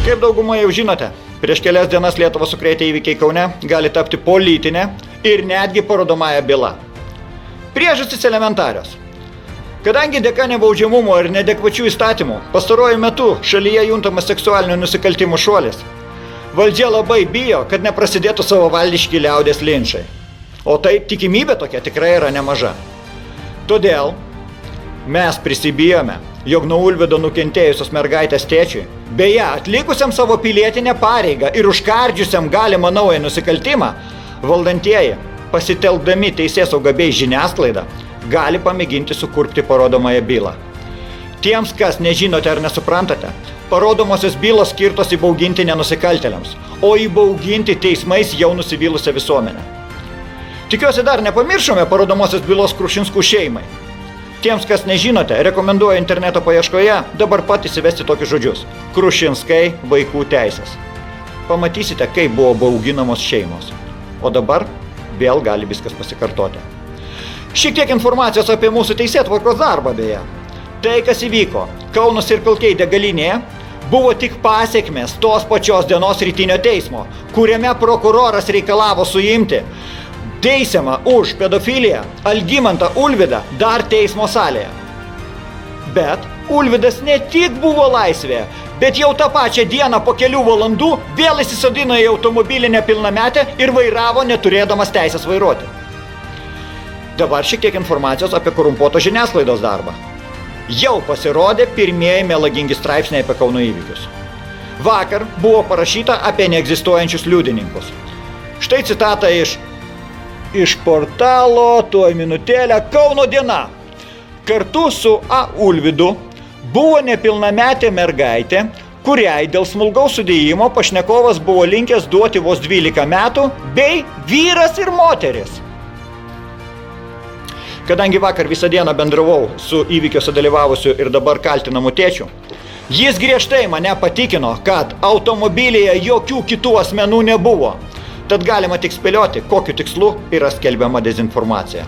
Kaip daugumą jau žinote, prieš kelias dienas Lietuvą sukrėtę įvykiai Kaune gali tapti politinė ir netgi parodomąją bylą. Priežastys elementarios. Kadangi dėka nebaudžiamumo ir neadekvačių įstatymų pastaruoju metu šalyje juntamas seksualinių nusikaltimų šuolis, valdžia labai bijo, kad neprasidėtų savavaldiški liaudės linčai. O tai tikimybė tokia tikrai yra nemaža. Todėl mes prisibijome, jog nuo Ulvydo nukentėjusios mergaitės tėčiui, beje, atlikusiam savo pilietinę pareigą ir užkardžiusiam galimą naują nusikaltimą, valdantieji, pasitelkdami teisėsaugą bei žiniasklaidą, gali pamėginti sukurpti parodomąją bylą. Tiems, kas nežinote ar nesuprantate, parodomosios bylos skirtos įbauginti nenusikaltėliams, o įbauginti teismais jau nusivylusią visuomenę. Tikiuosi dar nepamiršome parodomosios bylos Krušinskų šeimai. Tiems, kas nežinote, rekomenduoju interneto paieškoje dabar pat įsivesti tokius žodžius – Krušinskai vaikų teisės. Pamatysite, kaip buvo bauginamos šeimos. O dabar vėl gali viskas pasikartoti. Šiek tiek informacijos apie mūsų teisėtvarkos darbą beje. Tai, kas įvyko Kauno Circle K degalinėje, buvo tik pasekmės tos pačios dienos rytinio teismo, kuriame prokuroras reikalavo suimti teisiamą už pedofiliją Algimantą Ulvydą dar teismo salėje. Bet Ulvydas ne tik buvo laisvėje, bet jau tą pačią dieną po kelių valandų vėl įsisodino į automobilį nepilnametę ir vairavo neturėdamas teisės vairuoti. Dabar šiek tiek informacijos apie korumpuoto žiniasklaidos darbą. Jau pasirodė pirmieji melagingi straipsniai apie Kauno įvykius. Vakar buvo parašyta apie neegzistuojančius liudininkus. Štai citata iš portalo, tuoj minutėlę, Kauno diena. Kartu su A. Ulvydu buvo nepilnametė mergaitė, kuriai dėl smulgaus sudėjimo pašnekovas buvo linkęs duoti vos 12 metų, bei vyras ir moteris. Kadangi vakar visą dieną bendravau su įvykiuose dalyvavusiu ir dabar kaltinamu tėčiu, jis griežtai mane patikino, kad automobilyje jokių kitų asmenų nebuvo. Tad galima tik spėlioti, kokiu tikslu yra skelbiama dezinformacija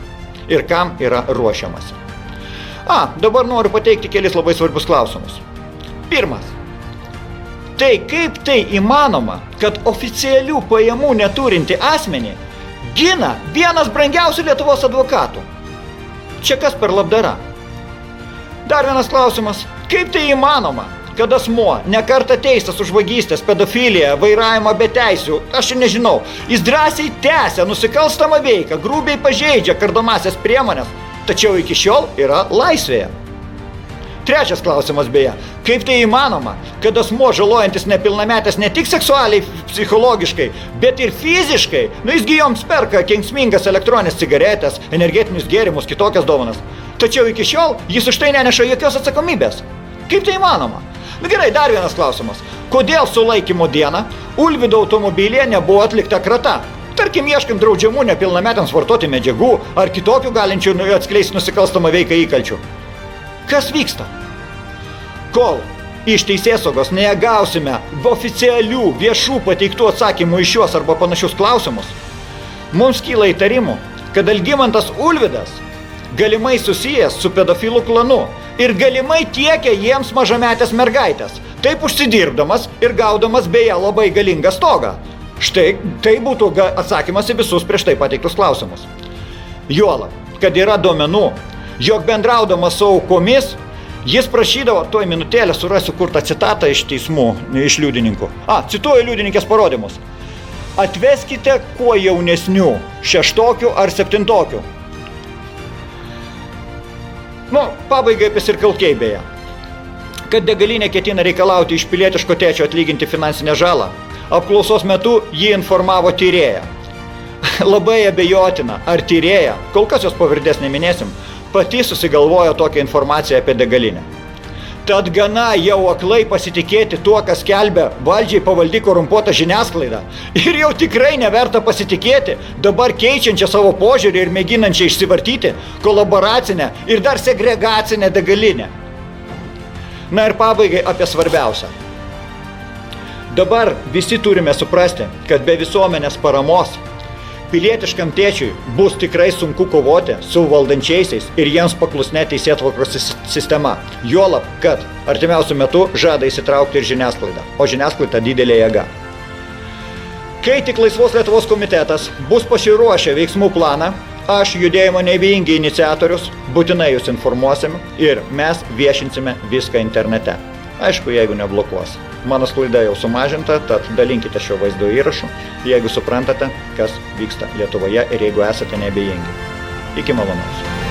ir kam yra ruošiamasi. Dabar noriu pateikti kelis labai svarbius klausimus. Pirmas. Tai kaip tai įmanoma, kad oficialių pajamų neturinti asmenį gina vienas brangiausių Lietuvos advokatų? Čia kas per labdara? Dar vienas klausimas. Kaip tai įmanoma, kad asmuo nekartą teistas už vagystes, pedofiliją, vairavimą be teisių, aš ir nežinau, jis drąsiai tęsia nusikalstamą veiką, grubiai pažeidžia kardomąsias priemonės, tačiau iki šiol yra laisvėje. Trečias klausimas beje, kaip tai įmanoma, kad asmuo žalojantis nepilnametės ne tik seksualiai, psichologiškai, bet ir fiziškai, jisgi joms perka kenksmingas elektroninės cigaretės, energetinius gėrimus, kitokias dovanas, tačiau iki šiol jis už tai neneša jokios atsakomybės. Kaip tai įmanoma? Gerai, dar vienas klausimas. Kodėl sulaikymo dieną Ulvydo automobilyje nebuvo atlikta krata? Tarkim, ieškant draudžiamų nepilnametams vartoti medžiagų ar kitokių galinčių atskleisti nusikalstamą veiką įkalčių. Kas vyksta? Kol iš teisėsaugos negausime oficialių viešų pateiktų atsakymų iš šios arba panašius klausimus, mums kyla įtarimų, kad Algimantas Ulvydas galimai susijęs su pedofilų klanu ir galimai tiekia jiems mažametės mergaitės, taip užsidirbdamas ir gaudamas beje labai galingą stogą. Štai tai būtų atsakymas į visus prieš tai pateiktus klausimus. Juolab, kad yra duomenų, jog bendraudamas su aukomis, jis prašydavo, tuoj minutėlę surasiu kur tą citatą iš teismų, iš liudininkų. Cituoju liudininkės parodymus. Atveskite kuo jaunesnių, 6 ar 7. Pabaigai apie Circle K beje. Kad degalinė ketina reikalauti iš pilietiško tėčio atlyginti finansinę žalą, apklausos metu jį informavo tyrėja. Labai abejotina, ar tyrėja, kol kas jos pavardės neminėsim, pati susigalvojo tokią informaciją apie degalinę. Tad gana jau aklai pasitikėti tuo, kas skelbia valdžiai pavaldi korumpuota žiniasklaida. Ir jau tikrai neverta pasitikėti dabar keičiančią savo požiūrį ir mėginančią išsivartyti kolaboracinę ir dar segregacinę degalinę. Na ir pabaigai apie svarbiausią. Dabar visi turime suprasti, kad be visuomenės paramos pilietiškam tėčiui bus tikrai sunku kovoti su valdančiaisiais ir jiems paklusne teisėtvarkos sistema. Juolab, kad artimiausiu metu žada įsitraukti ir žiniasklaida, o žiniasklaida didelė jėga. Kai tik Laisvos Lietuvos komitetas bus pasiruošę veiksmų planą, aš judėjimo neabejingi iniciatorius būtinai jūs informuosim ir mes viešinsime viską internete. Aišku, jeigu neblokuos. Mano sklaida jau sumažinta, tad dalinkite šio vaizdo įrašu, jeigu suprantate, kas vyksta Lietuvoje ir jeigu esate neabejingi. Iki malonaus.